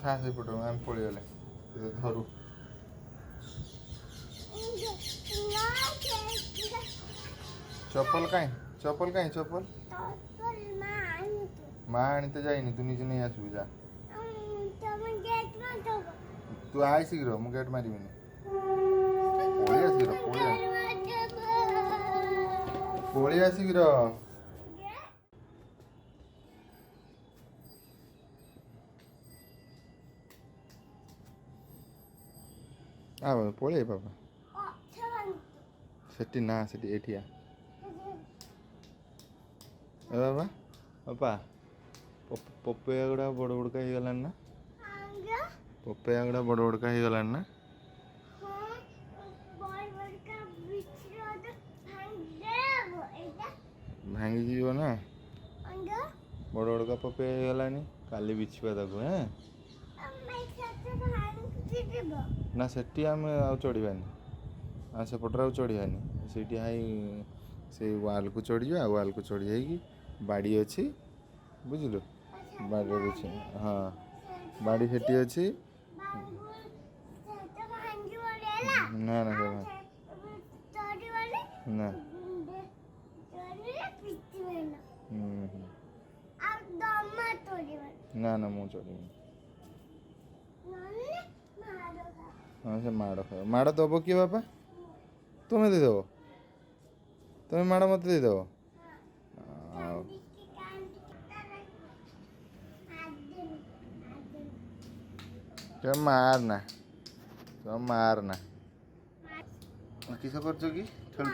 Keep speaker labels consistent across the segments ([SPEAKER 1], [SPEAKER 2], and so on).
[SPEAKER 1] था से पटो आम पड़ी गले धरू चप्पल कहीं चप्पल माँ आनी तो जाइनी तू निजे नहीं आसबू जा तू आए शीघ्र मु गेट मारिनी पलिया शीघ्र पलिया शीघ्र पलिया बाबा सेठी ना सेठी एठिया बाबा बाबा पपया गुड़ा बड़ बड़का हो गलान ना पपया गुड़ा बड़ बड़का हो गलान ना भांगी जीव ना बड़ बड़का पपया हो गलानी काली बिछवा ताको हैं ना सेठी आम आ चढ़ानी हाँ सेपटे आउ चढ़ानी से हाई से वाल को चढ़ जा वाल को चढ़ जाएगी बाड़ी अच्छी बुझलु बाड़ी अच्छी हाँ बाड़ी सेठी अच्छी ना ना ना ना ना मु चढ़ी हाँ से माड़ खाओ माड़ दब किए बापा तुम्हें देदेव तुम्हें माड़ मत देदेव मारना तो मारना किस कर खेल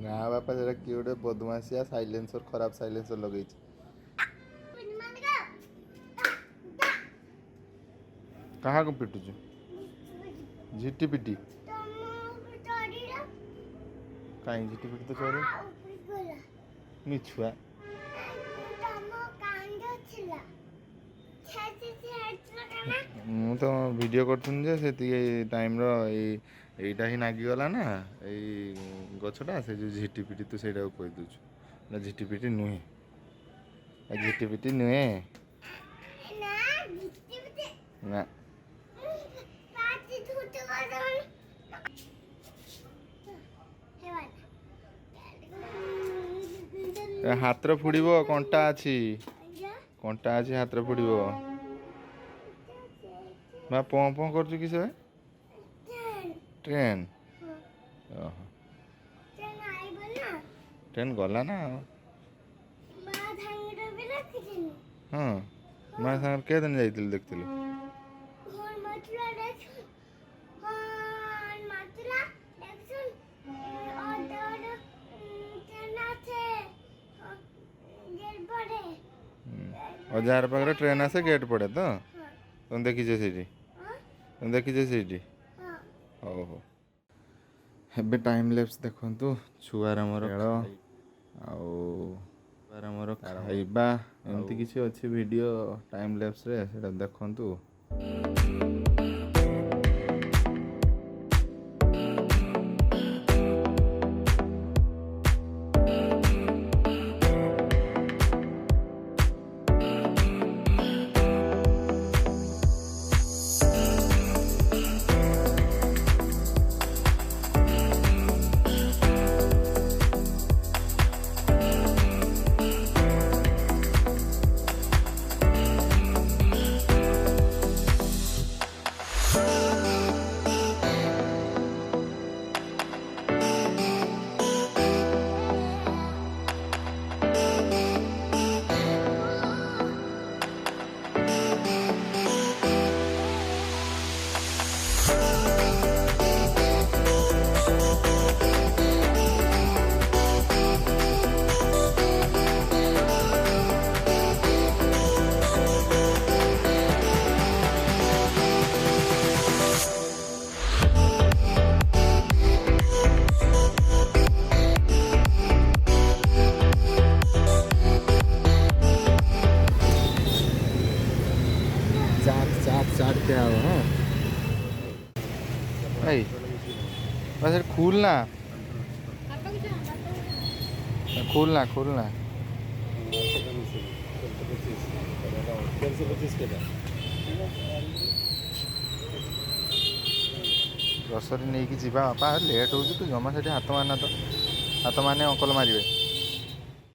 [SPEAKER 1] ना बापा जरा किए गोटे बदमाशिया साइलेंसर खराब साइलेंसर लगे कहाँ को पिटुचु झिटी पिटी कहीं झिटी पिटी तो चोरी मिछुआ मु तो वीडियो कर टाइम रहीटा ही नागिगला ना यही गछटा से जो झिटी पिटी तू से कही दूचु ना झिटी पिटी नुहे झिटी पिटी नुहे ना हाथ फुड़ब कंटा अच्छी हाथ फुड़ब मैं पँ पँ कर कि ट्रेन ट्रेन गला ना हाँ मैं सागर के दिन जाइए देखती हजार पाखे ट्रेन आसे गेट पड़े तो तुम देखीचे से तुम देखीचे से हो हो हे टाइम लैप्स देखु छुआर मोर खेल आर मोर खाइबा एमती किसी अच्छी वीडियो टाइम लैप्स रे सेटा देखु बस खोलना ଖୋଲନା ଖୋଲନା।
[SPEAKER 2] ସେଟା ମିଶିବ 1325 କେଟା।
[SPEAKER 1] ଗ୍ରସରୀ ନେଇକି ଯିବା ବାପା ଲେଟ୍ ହେଉଛି ତୁ ଜମା ସେଠି ହାତ ମାରନା ତ ହାତ ମାନେ ଅଙ୍କଲ ମାରିବେ।